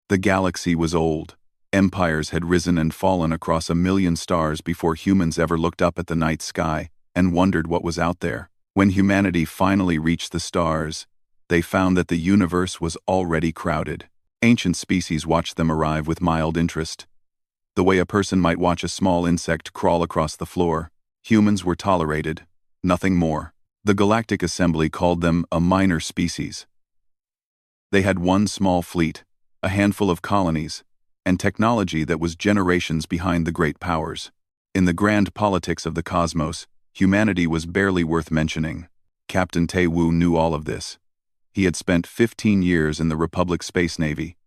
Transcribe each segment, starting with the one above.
The galaxy was old. Empires had risen and fallen across 1,000,000 stars before humans ever looked up at the night sky and wondered what was out there. When humanity finally reached the stars, they found that the universe was already crowded. Ancient species watched them arrive with mild interest. The way a person might watch a small insect crawl across the floor, humans were tolerated, nothing more. The Galactic Assembly called them a minor species. They had one small fleet, a handful of colonies, and technology that was generations behind the great powers. In the grand politics of the cosmos, humanity was barely worth mentioning. Captain Tae Woo knew all of this. He had spent 15 years in the Republic Space Navy,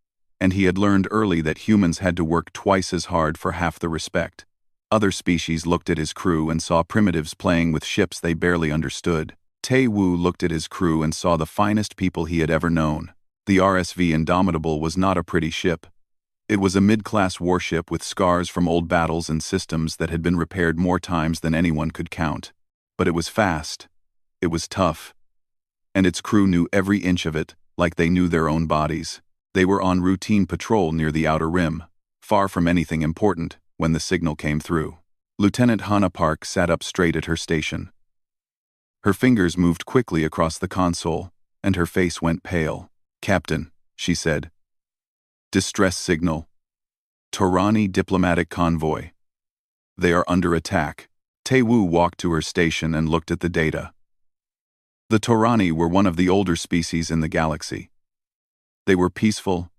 and he had learned early that humans had to work twice as hard for half the respect. Other species looked at his crew and saw primitives playing with ships they barely understood. Tae Woo looked at his crew and saw the finest people he had ever known. The RSV Indomitable was not a pretty ship. It was a mid-class warship with scars from old battles and systems that had been repaired more times than anyone could count. But it was fast. It was tough. And its crew knew every inch of it, like they knew their own bodies. They were on routine patrol near the outer rim, far from anything important, when the signal came through. Lieutenant Hannah Park sat up straight at her station. Her fingers moved quickly across the console, and her face went pale. "Captain," she said. "Distress signal. Torani diplomatic convoy. They are under attack." Tae Woo walked to her station and looked at the data. The Torani were one of the older species in the galaxy. They were peaceful,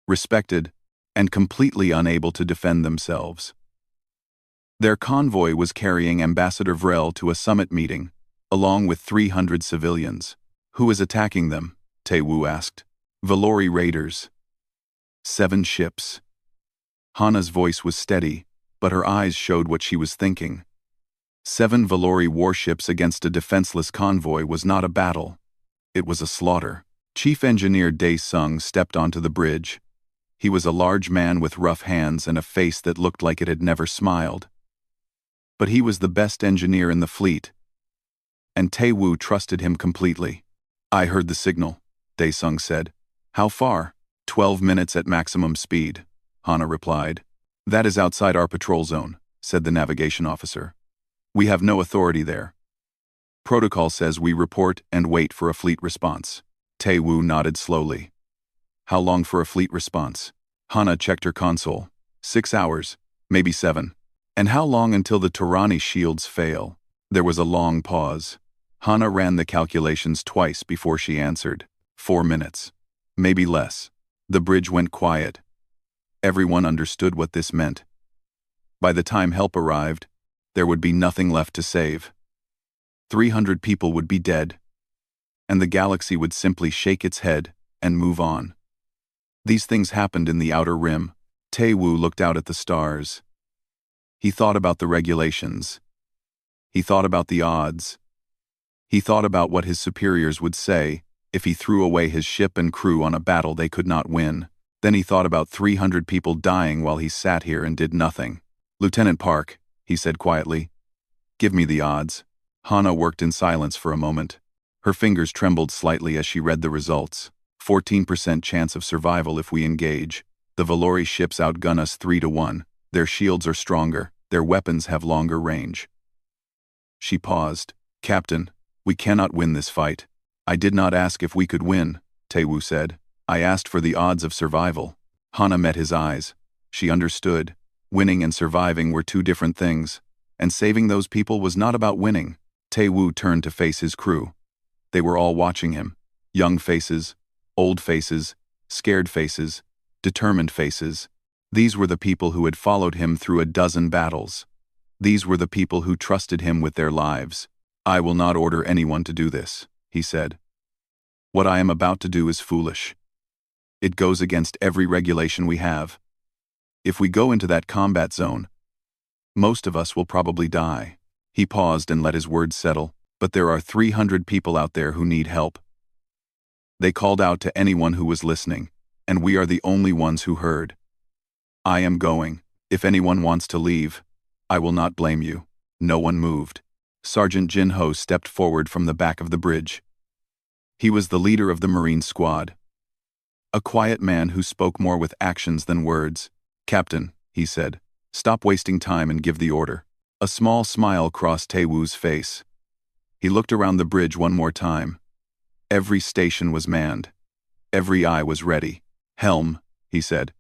respected, and completely unable to defend themselves. Their convoy was carrying Ambassador Vrel to a summit meeting, along with 300 civilians. "Who is attacking them?" Tae Woo asked. "Valori raiders. 7 ships." Hana's voice was steady, but her eyes showed what she was thinking. 7 Valori warships against a defenseless convoy was not a battle. It was a slaughter. Chief Engineer Dae Sung stepped onto the bridge. He was a large man with rough hands and a face that looked like it had never smiled. But he was the best engineer in the fleet, and Tae Woo trusted him completely. "I heard the signal," Dae Sung said. "How far?" 12 minutes at maximum speed," Hana replied. "That is outside our patrol zone," said the navigation officer. "We have no authority there. Protocol says we report and wait for a fleet response." Tae Woo nodded slowly. "How long for a fleet response?" Hana checked her console. 6 hours, maybe 7. "And how long until the Torani shields fail?" There was a long pause. Hana ran the calculations twice before she answered. 4 minutes. Maybe less. The bridge went quiet. Everyone understood what this meant. By the time help arrived, there would be nothing left to save. 300 people would be dead, and the galaxy would simply shake its head and move on. These things happened in the outer rim. Tae Woo looked out at the stars. He thought about the regulations. He thought about the odds. He thought about what his superiors would say if he threw away his ship and crew on a battle they could not win. Then he thought about 300 people dying while he sat here and did nothing. "Lieutenant Park," he said quietly, "give me the odds." Hana worked in silence for a moment. Her fingers trembled slightly as she read the results. 14% chance of survival if we engage. The Valori ships outgun us 3-1. Their shields are stronger. Their weapons have longer range. She paused. "Captain, we cannot win this fight." "I did not ask if we could win," Tae Woo said. "I asked for the odds of survival." Hana met his eyes. She understood. Winning and surviving were 2 different things, and saving those people was not about winning. Tae Woo turned to face his crew. They were all watching him. Young faces, old faces, scared faces, determined faces. These were the people who had followed him through a dozen battles. These were the people who trusted him with their lives. "I will not order anyone to do this," he said. "What I am about to do is foolish. It goes against every regulation we have. If we go into that combat zone, most of us will probably die." He paused and let his words settle. "But there are 300 people out there who need help." They called out to anyone who was listening, and we are the only ones who heard. "I am going. If anyone wants to leave, I will not blame you." No one moved. Sergeant Jin Ho stepped forward from the back of the bridge. He was the leader of the Marine squad. A quiet man who spoke more with actions than words. "Captain," he said, "stop wasting time and give the order." A small smile crossed Taewoo's face. He looked around the bridge one more time. Every station was manned. Every eye was ready. "Helm," he said.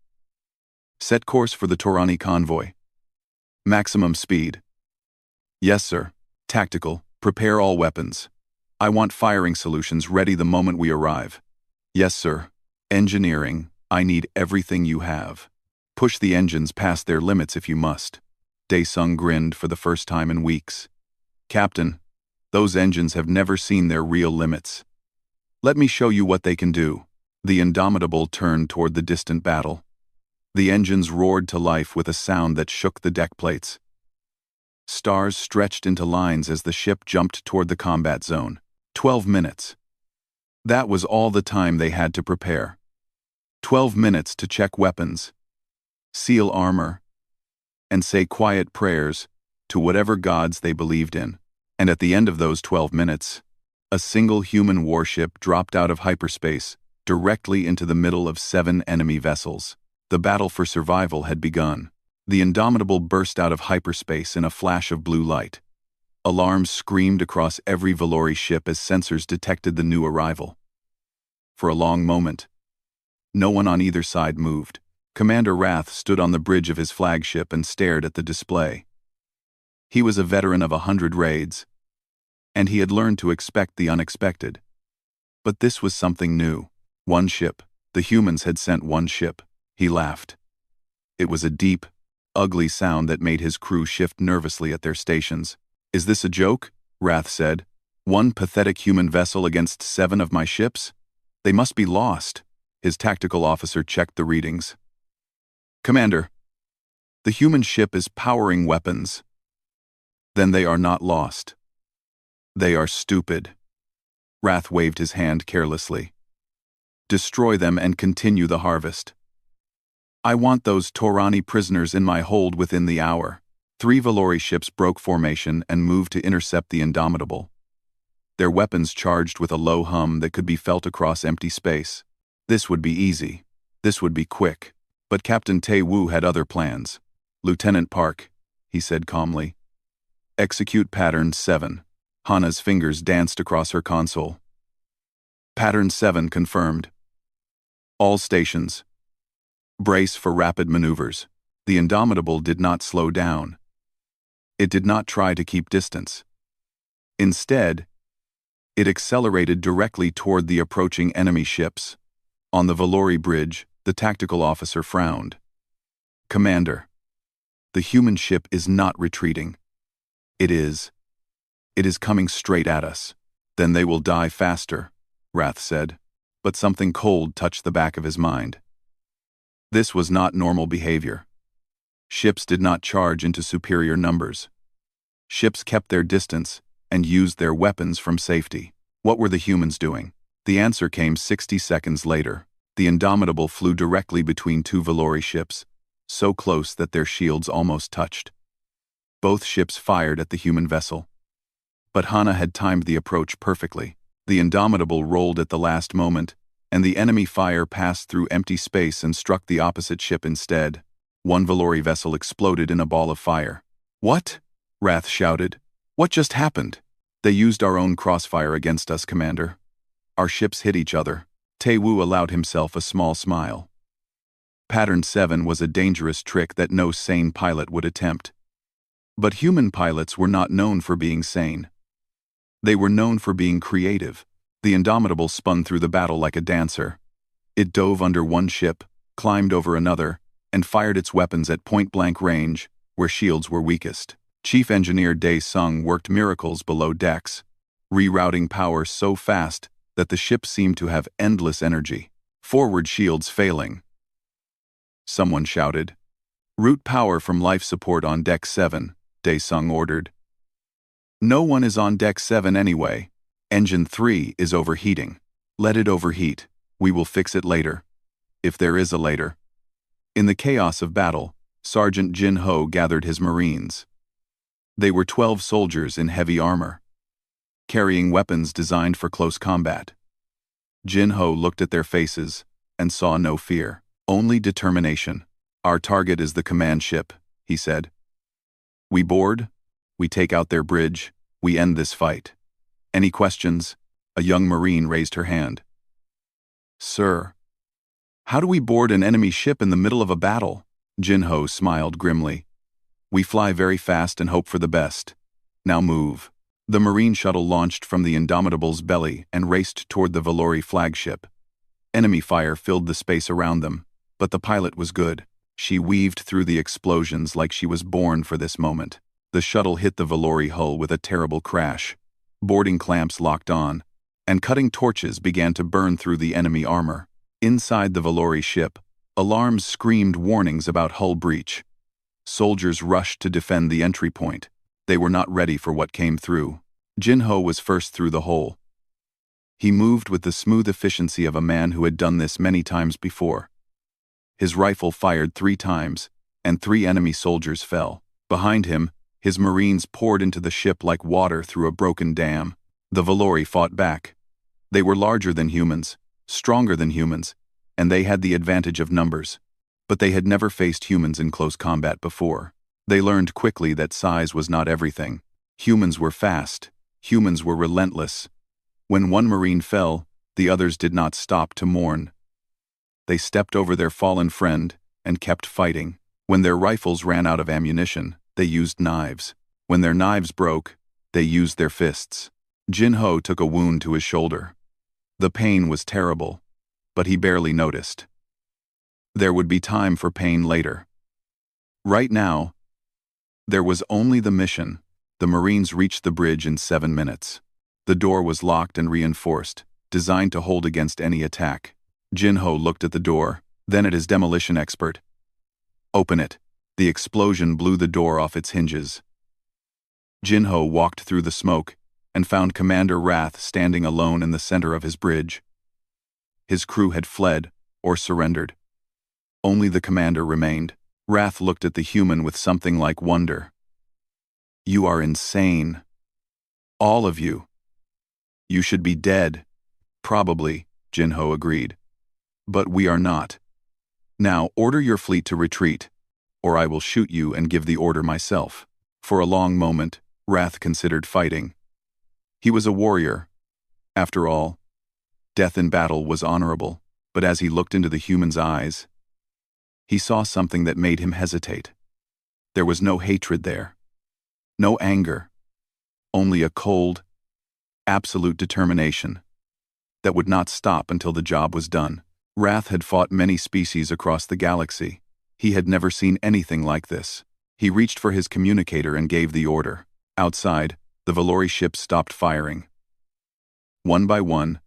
"Set course for the Torani convoy. Maximum speed." "Yes, sir." "Tactical, prepare all weapons. I want firing solutions ready the moment we arrive." "Yes, sir." "Engineering, I need everything you have. Push the engines past their limits if you must." Dae-sung grinned for the first time in weeks. "Captain, those engines have never seen their real limits. Let me show you what they can do." The Indomitable turned toward the distant battle. The engines roared to life with a sound that shook the deck plates. Stars stretched into lines as the ship jumped toward the combat zone. 12 minutes. That was all the time they had to prepare. 12 minutes to check weapons, seal armor, and say quiet prayers to whatever gods they believed in. And at the end of those 12 minutes, a single human warship dropped out of hyperspace directly into the middle of 7 enemy vessels. The battle for survival had begun. The Indomitable burst out of hyperspace in a flash of blue light. Alarms screamed across every Valori ship as sensors detected the new arrival. For a long moment, no one on either side moved. Commander Wrath stood on the bridge of his flagship and stared at the display. He was a veteran of 100 raids, and he had learned to expect the unexpected. But this was something new. One ship. The humans had sent one ship. He laughed. It was a deep, ugly sound that made his crew shift nervously at their stations. "Is this a joke?" Wrath said. "One pathetic human vessel against 7 of my ships? They must be lost." His tactical officer checked the readings. "Commander, the human ship is powering weapons." "Then they are not lost. They are stupid." Wrath waved his hand carelessly. "Destroy them and continue the harvest. I want those Torani prisoners in my hold within the hour." 3 Valori ships broke formation and moved to intercept the Indomitable. Their weapons charged with a low hum that could be felt across empty space. This would be easy. This would be quick. But Captain Tae-woo had other plans. "Lieutenant Park," he said calmly. "Execute Pattern 7. Hana's fingers danced across her console. "Pattern 7 confirmed. All stations. Brace for rapid maneuvers." The Indomitable did not slow down. It did not try to keep distance. Instead, it accelerated directly toward the approaching enemy ships. On the Valori bridge, the tactical officer frowned. "Commander, the human ship is not retreating. It is coming straight at us." "Then they will die faster," Wrath said. But something cold touched the back of his mind. This was not normal behavior. Ships did not charge into superior numbers. Ships kept their distance and used their weapons from safety. What were the humans doing? The answer came 60 seconds later. The Indomitable flew directly between 2 Valori ships, so close that their shields almost touched. Both ships fired at the human vessel. But Hana had timed the approach perfectly. The Indomitable rolled at the last moment, and the enemy fire passed through empty space and struck the opposite ship instead. 1 Valori vessel exploded in a ball of fire. "What?" Wrath shouted. "What just happened?" "They used our own crossfire against us, Commander. Our ships hit each other." Tae-woo allowed himself a small smile. Pattern 7 was a dangerous trick that no sane pilot would attempt. But human pilots were not known for being sane. They were known for being creative. The Indomitable spun through the battle like a dancer. It dove under one ship, climbed over another, and fired its weapons at point-blank range, where shields were weakest. Chief Engineer Dae-sung worked miracles below decks, rerouting power so fast that the ship seemed to have endless energy. "Forward shields failing," someone shouted. "Route power from life support on Deck 7, Dae-sung ordered. "No one is on Deck 7 anyway. Engine 3 is overheating. Let it overheat. We will fix it later. If there is a later." In the chaos of battle, Sergeant Jin Ho gathered his Marines. They were 12 soldiers in heavy armor, carrying weapons designed for close combat. Jin Ho looked at their faces, and saw no fear, only determination. "Our target is the command ship," he said. "We board, we take out their bridge, we end this fight. Any questions?" A young Marine raised her hand. "Sir, how do we board an enemy ship in the middle of a battle?" Jinho smiled grimly. "We fly very fast and hope for the best. Now move." The Marine shuttle launched from the Indomitable's belly and raced toward the Valori flagship. Enemy fire filled the space around them, but the pilot was good. She weaved through the explosions like she was born for this moment. The shuttle hit the Valori hull with a terrible crash. Boarding clamps locked on, and cutting torches began to burn through the enemy armor. Inside the Valori ship, alarms screamed warnings about hull breach. Soldiers rushed to defend the entry point. They were not ready for what came through. Jinho was first through the hole. He moved with the smooth efficiency of a man who had done this many times before. His rifle fired 3 times, and 3 enemy soldiers fell. Behind him, his Marines poured into the ship like water through a broken dam. The Valori fought back. They were larger than humans, stronger than humans, and they had the advantage of numbers. But they had never faced humans in close combat before. They learned quickly that size was not everything. Humans were fast. Humans were relentless. When one Marine fell, the others did not stop to mourn. They stepped over their fallen friend and kept fighting. When their rifles ran out of ammunition, they used knives. When their knives broke, they used their fists. Jinho took a wound to his shoulder. The pain was terrible, but he barely noticed. There would be time for pain later. Right now, there was only the mission. The Marines reached the bridge in 7 minutes. The door was locked and reinforced, designed to hold against any attack. Jinho looked at the door, then at his demolition expert. "Open it." The explosion blew the door off its hinges. Jinho walked through the smoke and found Commander Wrath standing alone in the center of his bridge. His crew had fled or surrendered. Only the commander remained. Wrath looked at the human with something like wonder. "You are insane. All of you. You should be dead." "Probably," Jinho agreed. "But we are not. Now order your fleet to retreat, or I will shoot you and give the order myself." For a long moment, Wrath considered fighting. He was a warrior. After all, death in battle was honorable, but as he looked into the human's eyes, he saw something that made him hesitate. There was no hatred there. No anger. Only a cold, absolute determination that would not stop until the job was done. Wrath had fought many species across the galaxy. He had never seen anything like this. He reached for his communicator and gave the order. Outside, the Valori ships stopped firing. One by one,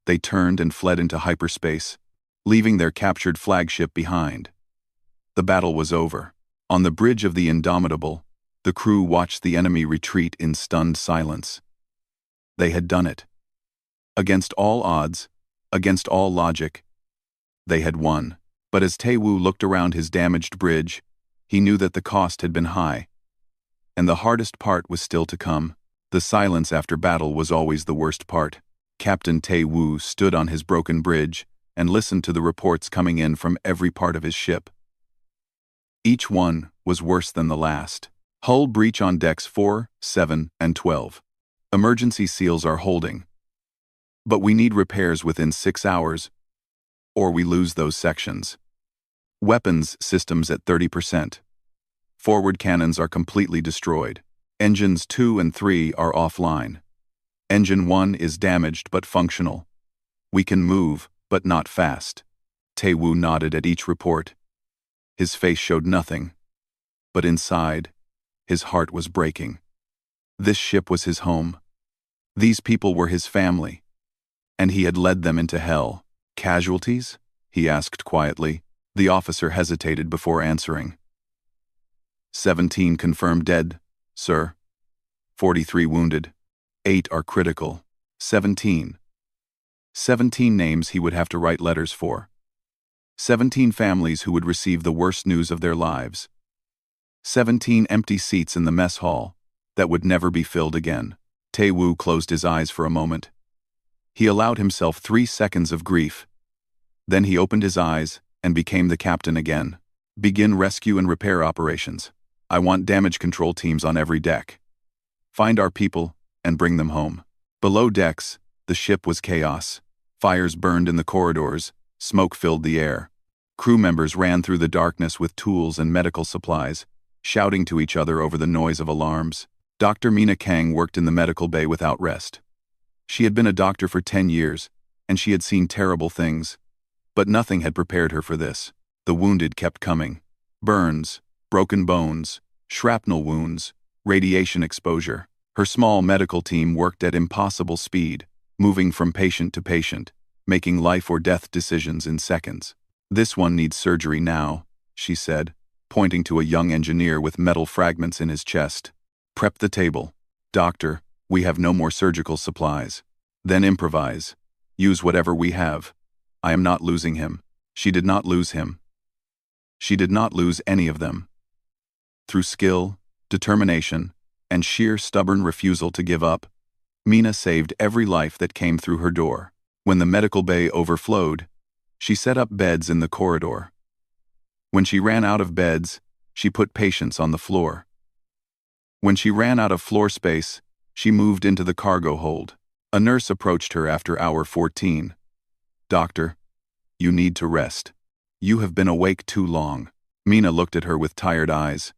they turned and fled into hyperspace, leaving their captured flagship behind. The battle was over. On the bridge of the Indomitable, the crew watched the enemy retreat in stunned silence. They had done it. Against all odds, against all logic, they had won. But as Taewoo looked around his damaged bridge, he knew that the cost had been high. And the hardest part was still to come. The silence after battle was always the worst part. Captain Taewoo stood on his broken bridge and listened to the reports coming in from every part of his ship. Each one was worse than the last. Hull breach on decks 4, 7, and 12. Emergency seals are holding. But we need repairs within 6 hours, or we lose those sections. Weapons systems at 30%. Forward cannons are completely destroyed. Engines 2 and 3 are offline. Engine 1 is damaged but functional. We can move, but not fast. Taewoo nodded at each report. His face showed nothing. But inside, his heart was breaking. This ship was his home. These people were his family. And he had led them into hell. "Casualties?" he asked quietly. The officer hesitated before answering. 17 confirmed dead, sir. 43 wounded. 8 are critical. 17. 17 names he would have to write letters for. 17 families who would receive the worst news of their lives. 17 empty seats in the mess hall that would never be filled again. Taewoo closed his eyes for a moment. He allowed himself 3 seconds of grief. Then he opened his eyes and became the captain again. Begin rescue and repair operations. I want damage control teams on every deck. Find our people and bring them home. Below decks, the ship was chaos. Fires burned in the corridors, smoke filled the air. Crew members ran through the darkness with tools and medical supplies, shouting to each other over the noise of alarms. Dr. Mina Kang worked in the medical bay without rest. She had been a doctor for 10 years, and she had seen terrible things. But nothing had prepared her for this. The wounded kept coming. Burns, broken bones, shrapnel wounds, radiation exposure. Her small medical team worked at impossible speed, moving from patient to patient, making life or death decisions in seconds. This one needs surgery now, she said, pointing to a young engineer with metal fragments in his chest. Prep the table. Doctor, we have no more surgical supplies. Then improvise. Use whatever we have. I am not losing him. She did not lose him. She did not lose any of them. Through skill, determination, and sheer stubborn refusal to give up, Mina saved every life that came through her door. When the medical bay overflowed, she set up beds in the corridor. When she ran out of beds, she put patients on the floor. When she ran out of floor space, she moved into the cargo hold. A nurse approached her after hour 14. Doctor, you need to rest. You have been awake too long. Mina looked at her with tired eyes.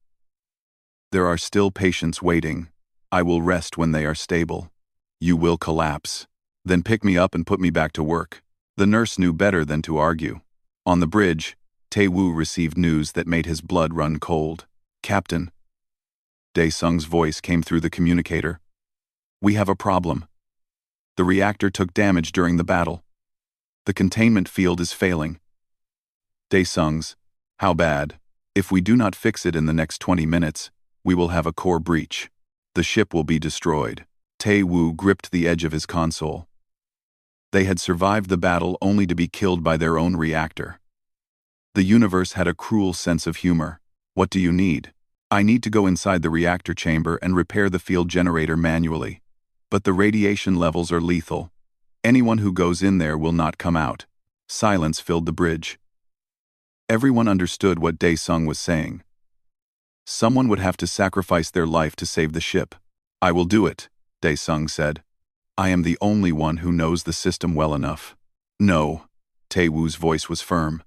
There are still patients waiting. I will rest when they are stable. You will collapse. Then pick me up and put me back to work. The nurse knew better than to argue. On the bridge, Tae-woo received news that made his blood run cold. Captain. Dae-sung's voice came through the communicator. We have a problem. The reactor took damage during the battle. The containment field is failing. Dae-sung's, how bad? If we do not fix it in the next 20 minutes, we will have a core breach. The ship will be destroyed. Tae-woo gripped the edge of his console. They had survived the battle only to be killed by their own reactor. The universe had a cruel sense of humor. What do you need? I need to go inside the reactor chamber and repair the field generator manually. But the radiation levels are lethal. Anyone who goes in there will not come out. Silence filled the bridge. Everyone understood what Dae-sung was saying. Someone would have to sacrifice their life to save the ship. I will do it, Dae-sung said. I am the only one who knows the system well enough. No, Tae-woo's voice was firm.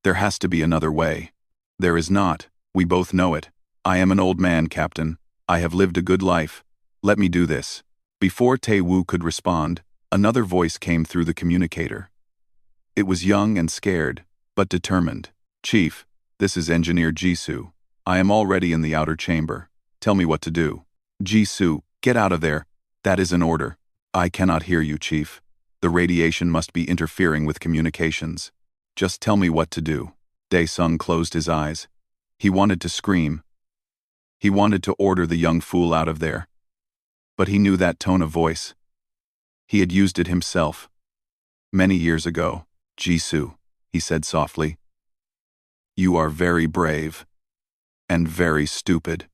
There has to be another way. There is not. We both know it. I am an old man, Captain. I have lived a good life. Let me do this. Before Tae-woo could respond, another voice came through the communicator. It was young and scared, but determined. Chief, this is Engineer Jisoo. I am already in the outer chamber. Tell me what to do. Jisoo, get out of there. That is an order. I cannot hear you, Chief. The radiation must be interfering with communications. Just tell me what to do. Dae-sung closed his eyes. He wanted to scream. He wanted to order the young fool out of there. But he knew that tone of voice. He had used it himself. Many years ago. Jisoo, he said softly. You are very brave. And very stupid.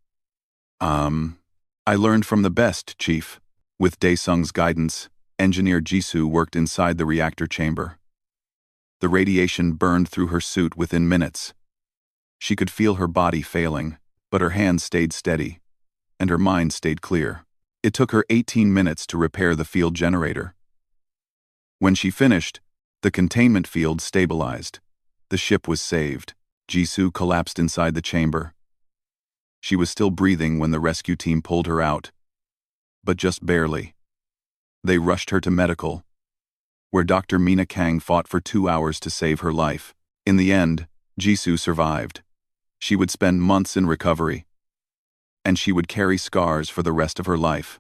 I learned from the best, Chief. With Dae-sung's guidance, Engineer Jisoo worked inside the reactor chamber. The radiation burned through her suit within minutes. She could feel her body failing, but her hands stayed steady, and her mind stayed clear. It took her 18 minutes to repair the field generator. When she finished, the containment field stabilized. The ship was saved. Jisoo collapsed inside the chamber. She was still breathing when the rescue team pulled her out. But just barely. They rushed her to medical, where Dr. Mina Kang fought for 2 hours to save her life. In the end, Jisoo survived. She would spend months in recovery, and she would carry scars for the rest of her life.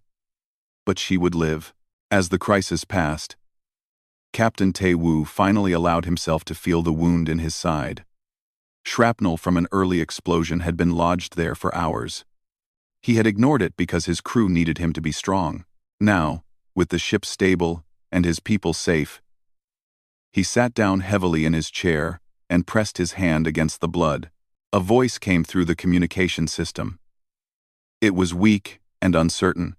But she would live. As the crisis passed, Captain Tae-woo finally allowed himself to feel the wound in his side. Shrapnel from an early explosion had been lodged there for hours. He had ignored it because his crew needed him to be strong. Now, with the ship stable and his people safe, he sat down heavily in his chair and pressed his hand against the blood. A voice came through the communication system. It was weak and uncertain,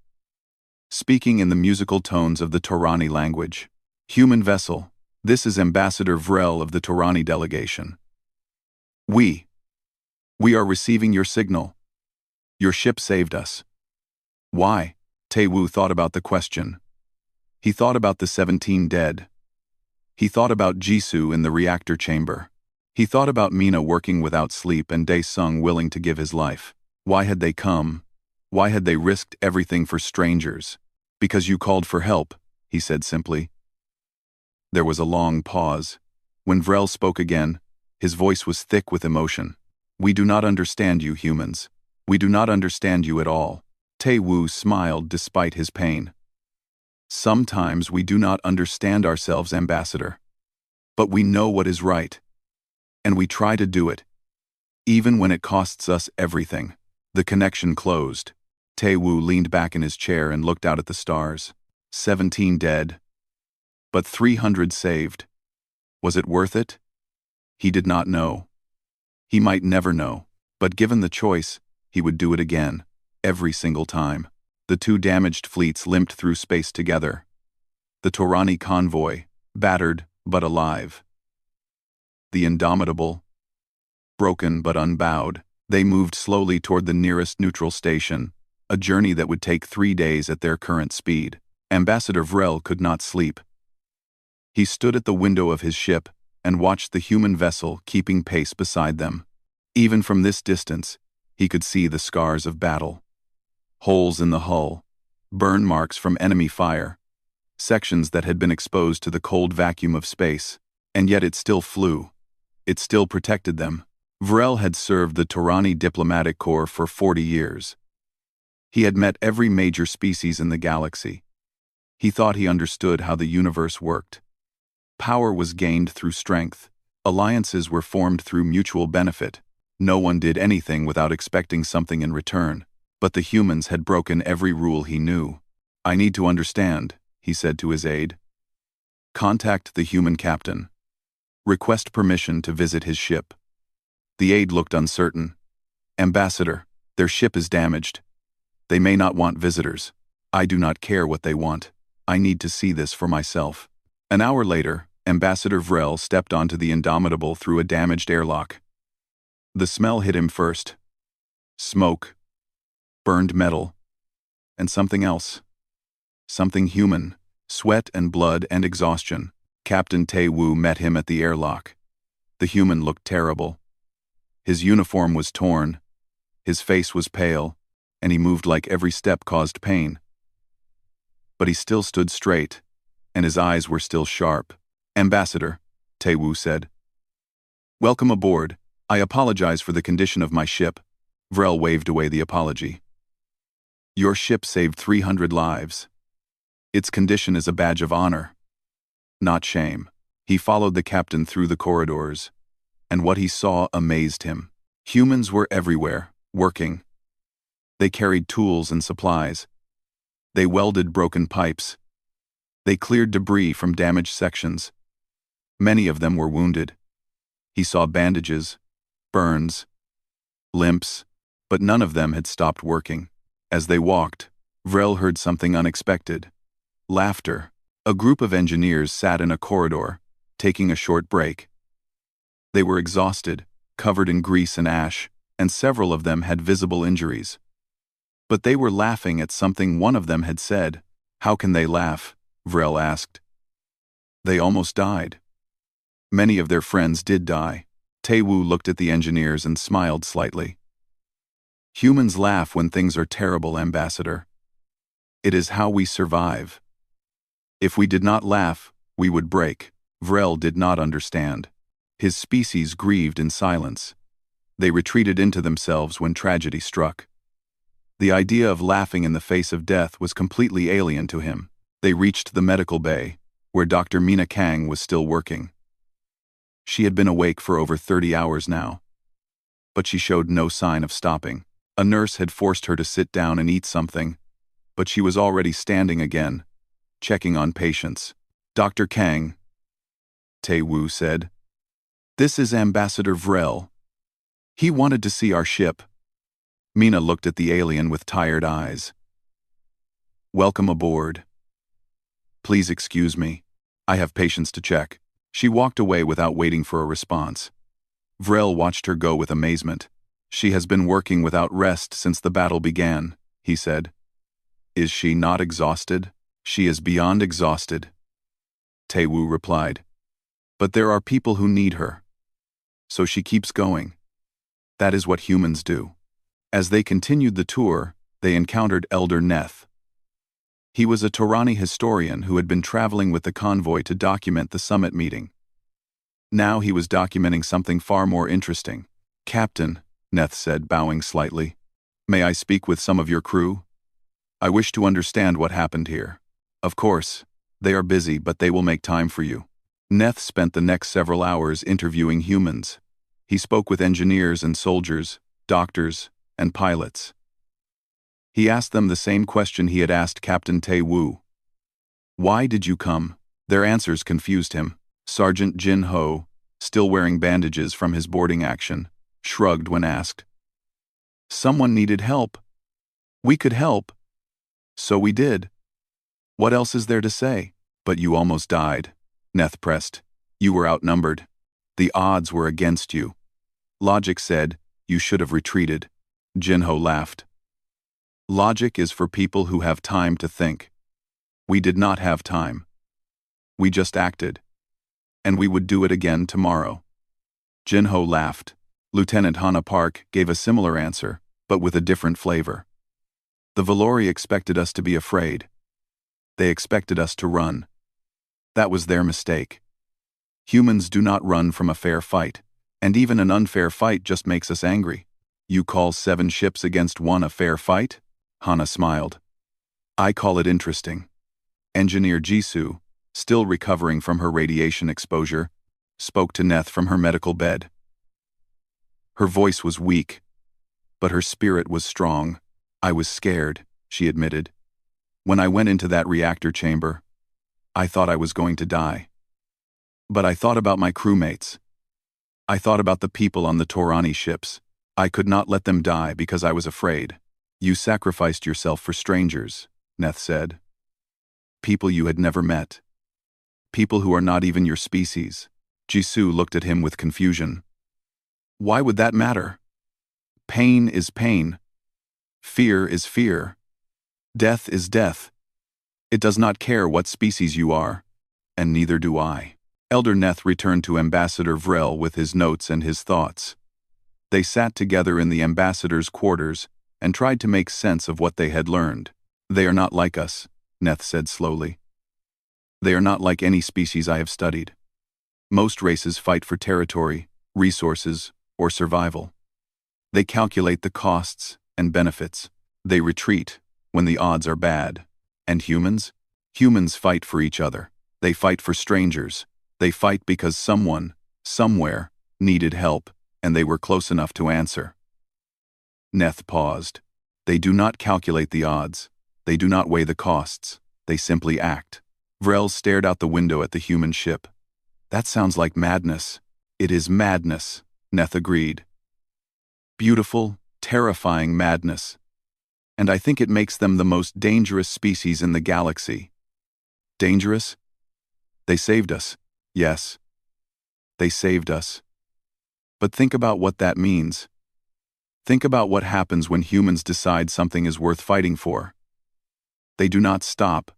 speaking in the musical tones of the Torani language. Human vessel, This is Ambassador Vrel of the Torani delegation. We are receiving your signal. Your ship saved us. Why? Tae-woo thought about the question. He thought about the 17 dead. He thought about Jisoo in the reactor chamber. He thought about Mina working without sleep and Dae-sung willing to give his life. Why had they come? Why had they risked everything for strangers? Because you called for help, he said simply. There was a long pause. When Vrel spoke again, his voice was thick with emotion. We do not understand you, humans. We do not understand you at all. Tae-woo smiled despite his pain. Sometimes we do not understand ourselves, Ambassador. But we know what is right. And we try to do it. Even when it costs us everything. The connection closed. Tae-woo leaned back in his chair and looked out at the stars. 17 dead. But 300 saved. Was it worth it? He did not know. He might never know. But given the choice, he would do it again. Every single time. The two damaged fleets limped through space together. The Torani convoy, battered but alive. The Indomitable, broken but unbowed, they moved slowly toward the nearest neutral station, a journey that would take 3 days at their current speed. Ambassador Vrel could not sleep. He stood at the window of his ship and watched the human vessel keeping pace beside them. Even from this distance, he could see the scars of battle. Holes in the hull, burn marks from enemy fire, sections that had been exposed to the cold vacuum of space, and yet it still flew. It still protected them. Vrel had served the Torani diplomatic corps for 40 years. He had met every major species in the galaxy. He thought he understood how the universe worked. Power was gained through strength. Alliances were formed through mutual benefit. No one did anything without expecting something in return. But the humans had broken every rule he knew. I need to understand, he said to his aide. Contact the human captain. Request permission to visit his ship. The aide looked uncertain. Ambassador, their ship is damaged. They may not want visitors. I do not care what they want. I need to see this for myself. An hour later, Ambassador Vrel stepped onto the Indomitable through a damaged airlock. The smell hit him first. Smoke. Burned metal. And something else. Something human. Sweat and blood and exhaustion. Captain Tae-woo met him at the airlock. The human looked terrible. His uniform was torn. His face was pale, and he moved like every step caused pain. But he still stood straight, and his eyes were still sharp. Ambassador, Tae-woo said. Welcome aboard. I apologize for the condition of my ship. Vrel waved away the apology. Your ship saved 300 lives. Its condition is a badge of honor, not shame. He followed the captain through the corridors, and what he saw amazed him. Humans were everywhere, working. They carried tools and supplies. They welded broken pipes. They cleared debris from damaged sections. Many of them were wounded. He saw bandages, burns, limps, but none of them had stopped working. As they walked, Vrel heard something unexpected. Laughter. A group of engineers sat in a corridor, taking a short break. They were exhausted, covered in grease and ash, and several of them had visible injuries. But they were laughing at something one of them had said. How can they laugh? Vrel asked. They almost died. Many of their friends did die. Tae-woo looked at the engineers and smiled slightly. Humans laugh when things are terrible, Ambassador. It is how we survive. If we did not laugh, we would break. Vrel did not understand. His species grieved in silence. They retreated into themselves when tragedy struck. The idea of laughing in the face of death was completely alien to him. They reached the medical bay, where Dr. Mina Kang was still working. She had been awake for over 30 hours now. But she showed no sign of stopping. A nurse had forced her to sit down and eat something, but she was already standing again, checking on patients. Dr. Kang, Tae-woo said. This is Ambassador Vrel. He wanted to see our ship. Mina looked at the alien with tired eyes. Welcome aboard. Please excuse me. I have patients to check. She walked away without waiting for a response. Vrel watched her go with amazement. She has been working without rest since the battle began, he said. Is she not exhausted? She is beyond exhausted, Tae-woo replied. But there are people who need her. So she keeps going. That is what humans do. As they continued the tour, they encountered Elder Neth. He was a Torani historian who had been traveling with the convoy to document the summit meeting. Now he was documenting something far more interesting. Captain, Neth said, bowing slightly, may I speak with some of your crew? I wish to understand what happened here. Of course, they are busy, but they will make time for you. Neth spent the next several hours interviewing humans. He spoke with engineers and soldiers, doctors, and pilots. He asked them the same question he had asked Captain Tae-woo. Why did you come? Their answers confused him. Sergeant Jin Ho, still wearing bandages from his boarding action, shrugged when asked. Someone needed help. We could help. So we did. What else is there to say? But you almost died, Neth pressed. You were outnumbered. The odds were against you. Logic said, you should have retreated. Jin-ho laughed. Logic is for people who have time to think. We did not have time. We just acted. And we would do it again tomorrow. Jin-ho laughed. Lieutenant Hana Park gave a similar answer, but with a different flavor. The Valori expected us to be afraid. They expected us to run. That was their mistake. Humans do not run from a fair fight, and even an unfair fight just makes us angry. You call 7 ships against 1 a fair fight? Hana smiled. I call it interesting. Engineer Jisoo, still recovering from her radiation exposure, spoke to Neth from her medical bed. Her voice was weak, but her spirit was strong. I was scared, she admitted. When I went into that reactor chamber, I thought I was going to die. But I thought about my crewmates. I thought about the people on the Torani ships. I could not let them die because I was afraid. You sacrificed yourself for strangers, Neth said. People you had never met. People who are not even your species. Jisoo looked at him with confusion. Why would that matter? Pain is pain. Fear is fear. Death is death. It does not care what species you are, and neither do I. Elder Neth returned to Ambassador Vrel with his notes and his thoughts. They sat together in the ambassador's quarters and tried to make sense of what they had learned. They are not like us, Neth said slowly. They are not like any species I have studied. Most races fight for territory, resources, or survival. They calculate the costs and benefits. They retreat when the odds are bad. And humans? Humans fight for each other. They fight for strangers. They fight because someone, somewhere, needed help, and they were close enough to answer. Neth paused. They do not calculate the odds. They do not weigh the costs. They simply act. Vrel stared out the window at the human ship. That sounds like madness. It is madness, Neth agreed. Beautiful, terrifying madness. And I think it makes them the most dangerous species in the galaxy. Dangerous? They saved us. Yes. They saved us. But think about what that means. Think about what happens when humans decide something is worth fighting for. They do not stop.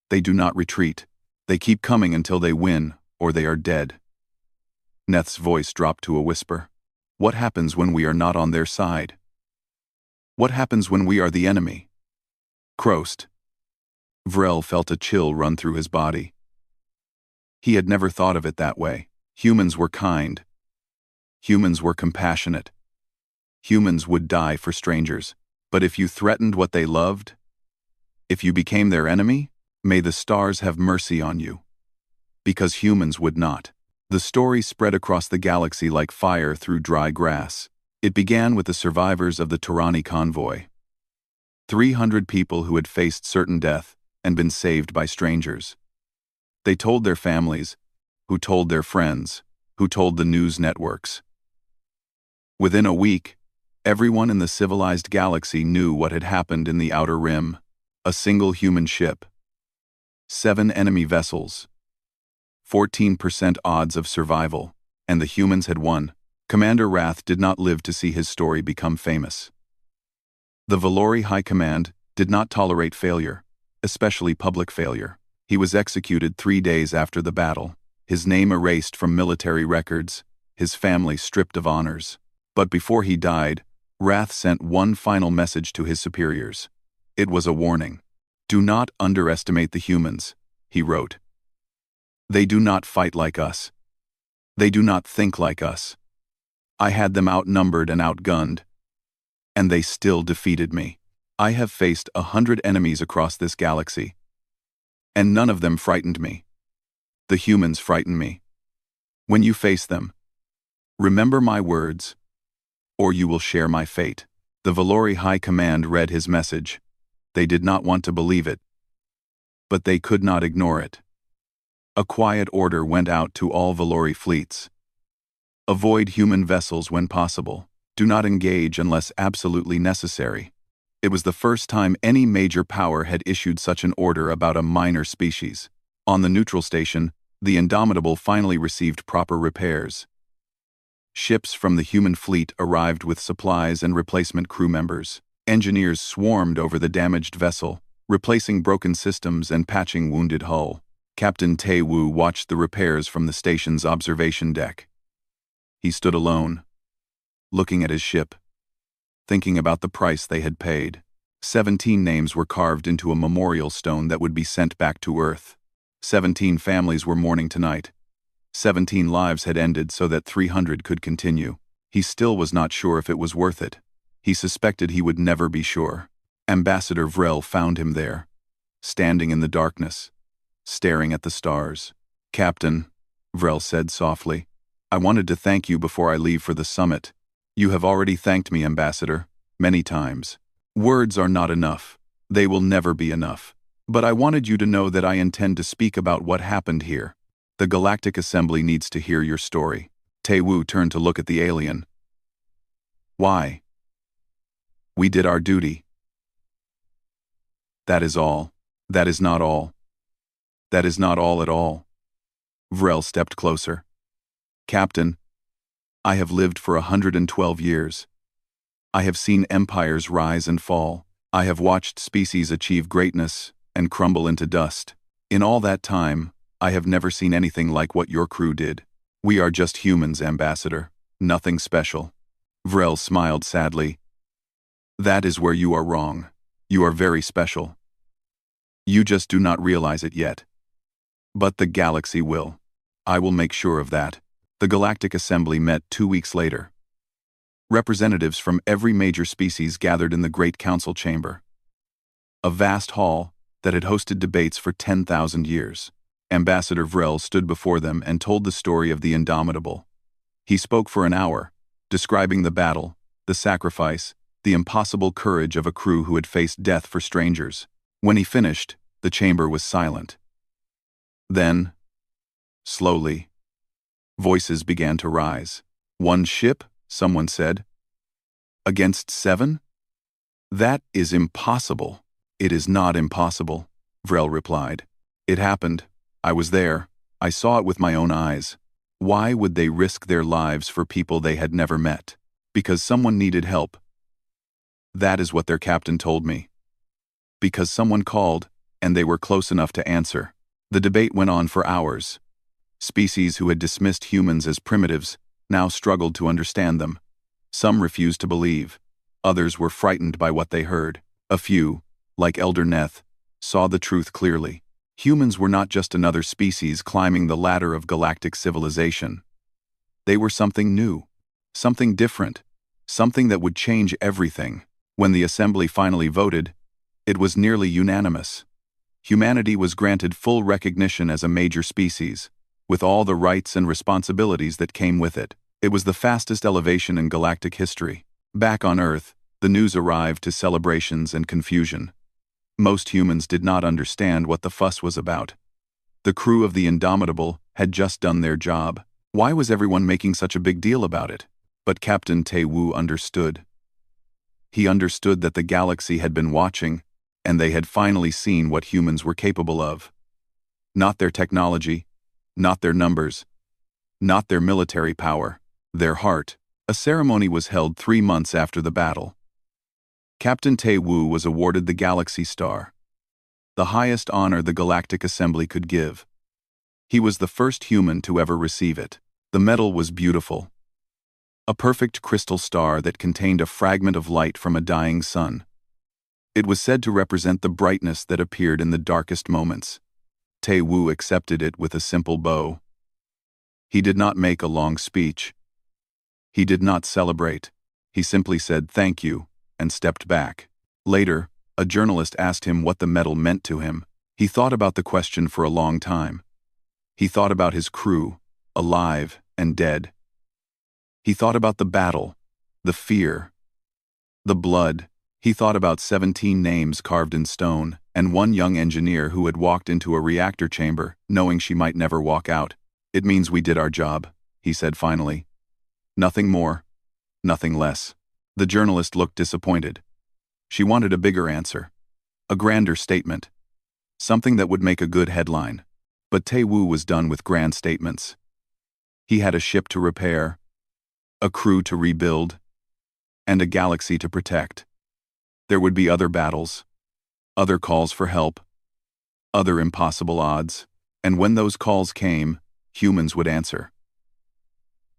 They do not retreat. They keep coming until they win, or they are dead. Neth's voice dropped to a whisper. What happens when we are not on their side? What happens when we are the enemy? Croast. Vrel felt a chill run through his body. He had never thought of it that way. Humans were kind. Humans were compassionate. Humans would die for strangers. But if you threatened what they loved, if you became their enemy, may the stars have mercy on you. Because humans would not. The story spread across the galaxy like fire through dry grass. It began with the survivors of the Torani convoy. 300 people who had faced certain death and been saved by strangers. They told their families, who told their friends, who told the news networks. Within a week, everyone in the civilized galaxy knew what had happened in the Outer Rim. A single human ship. 7 enemy vessels. 14% odds of survival, and the humans had won. Commander Wrath did not live to see his story become famous. The Valori High Command did not tolerate failure, especially public failure. He was executed 3 days after the battle, his name erased from military records, his family stripped of honors. But before he died, Wrath sent one final message to his superiors. It was a warning. "Do not underestimate the humans," he wrote. "They do not fight like us. They do not think like us. I had them outnumbered and outgunned, and they still defeated me. I have faced 100 enemies across this galaxy, and none of them frightened me. The humans frighten me. When you face them, remember my words, or you will share my fate." The Valori High Command read his message. They did not want to believe it, but they could not ignore it. A quiet order went out to all Valori fleets. Avoid human vessels when possible. Do not engage unless absolutely necessary. It was the first time any major power had issued such an order about a minor species. On the neutral station, the Indomitable finally received proper repairs. Ships from the human fleet arrived with supplies and replacement crew members. Engineers swarmed over the damaged vessel, replacing broken systems and patching wounded hull. Captain Tae-woo watched the repairs from the station's observation deck. He stood alone, looking at his ship, thinking about the price they had paid. 17 names were carved into a memorial stone that would be sent back to Earth. 17 families were mourning tonight. 17 lives had ended so that 300 could continue. He still was not sure if it was worth it. He suspected he would never be sure. Ambassador Vrel found him there, standing in the darkness, staring at the stars. "Captain," Vrel said softly, "I wanted to thank you before I leave for the summit. You have already thanked me, Ambassador, many times. Words are not enough. They will never be enough. But I wanted you to know that I intend to speak about what happened here. The Galactic Assembly needs to hear your story." Tae-woo turned to look at the alien. "Why?" "We did our duty. That is all. That is not all. That is not all at all." Vrel stepped closer. "Captain, I have lived for 112 years. I have seen empires rise and fall. I have watched species achieve greatness and crumble into dust. In all that time, I have never seen anything like what your crew did. We are just humans, Ambassador. Nothing special." Vrel smiled sadly. "That is where you are wrong. You are very special. You just do not realize it yet. But the galaxy will. I will make sure of that." The Galactic Assembly met 2 weeks later. Representatives from every major species gathered in the Great Council Chamber, a vast hall that had hosted debates for 10,000 years. Ambassador Vrel stood before them and told the story of the Indomitable. He spoke for an hour, describing the battle, the sacrifice, the impossible courage of a crew who had faced death for strangers. When he finished, the chamber was silent. Then, slowly, voices began to rise. "1 ship," someone said. "Against 7? That is impossible." "It is not impossible," Vrel replied. "It happened. I was there. I saw it with my own eyes. Why would they risk their lives for people they had never met? Because someone needed help. That is what their captain told me. Because someone called, and they were close enough to answer." The debate went on for hours. Species who had dismissed humans as primitives now struggled to understand them. Some refused to believe. Others were frightened by what they heard. A few, like Elder Neth, saw the truth clearly. Humans were not just another species climbing the ladder of galactic civilization. They were something new, something different, something that would change everything. When the assembly finally voted, it was nearly unanimous. Humanity was granted full recognition as a major species, with all the rights and responsibilities that came with it. It was the fastest elevation in galactic history. Back on Earth, the news arrived to celebrations and confusion. Most humans did not understand what the fuss was about. The crew of the Indomitable had just done their job. Why was everyone making such a big deal about it? But Captain Tae-woo understood. He understood that the galaxy had been watching, and they had finally seen what humans were capable of. Not their technology, Not their numbers, not their military power, their heart. A ceremony was held 3 months after the battle. Captain Tae Woo was awarded the Galaxy Star, the highest honor the Galactic Assembly could give. He was the first human to ever receive it. The medal was beautiful, a perfect crystal star that contained a fragment of light from a dying sun. It was said to represent the brightness that appeared in the darkest moments. Tae Woo accepted it with a simple bow. He did not make a long speech. He did not celebrate. He simply said thank you and stepped back. Later, a journalist asked him what the medal meant to him. He thought about the question for a long time. He thought about his crew, alive and dead. He thought about the battle, the fear, the blood. He thought about 17 names carved in stone, and one young engineer who had walked into a reactor chamber, knowing she might never walk out. "It means we did our job," he said finally. "Nothing more, nothing less." The journalist looked disappointed. She wanted a bigger answer, a grander statement, something that would make a good headline. But Tae Woo was done with grand statements. He had a ship to repair, a crew to rebuild, and a galaxy to protect. There would be other battles, other calls for help, other impossible odds, and when those calls came, humans would answer.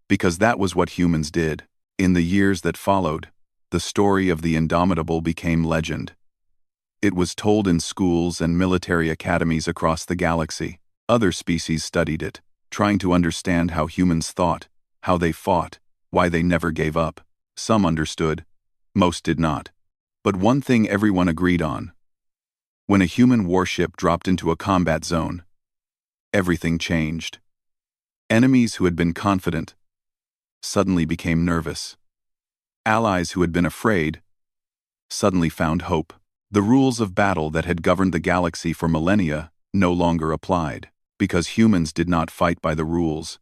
Because that was what humans did. In the years that followed, the story of the Indomitable became legend. It was told in schools and military academies across the galaxy. Other species studied it, trying to understand how humans thought, how they fought, why they never gave up. Some understood, most did not. But one thing everyone agreed on: when a human warship dropped into a combat zone, everything changed. Enemies who had been confident suddenly became nervous. Allies who had been afraid suddenly found hope. The rules of battle that had governed the galaxy for millennia no longer applied, because humans did not fight by the rules.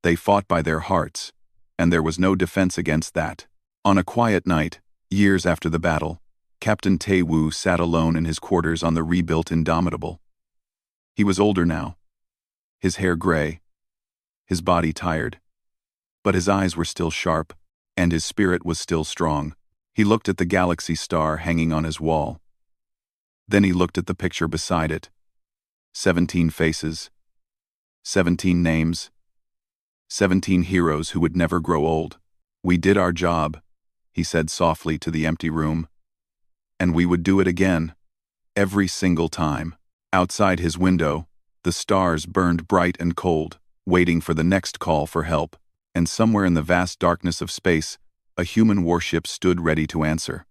They fought by their hearts, and there was no defense against that. On a quiet night, years after the battle, Captain Tae Woo sat alone in his quarters on the rebuilt Indomitable. He was older now, his hair gray, his body tired. But his eyes were still sharp, and his spirit was still strong. He looked at the galaxy star hanging on his wall. Then he looked at the picture beside it. 17 faces, 17 names, 17 heroes who would never grow old. "We did our job," he said softly to the empty room. "And we would do it again, every single time." Outside his window, the stars burned bright and cold, waiting for the next call for help. And somewhere in the vast darkness of space, a human warship stood ready to answer.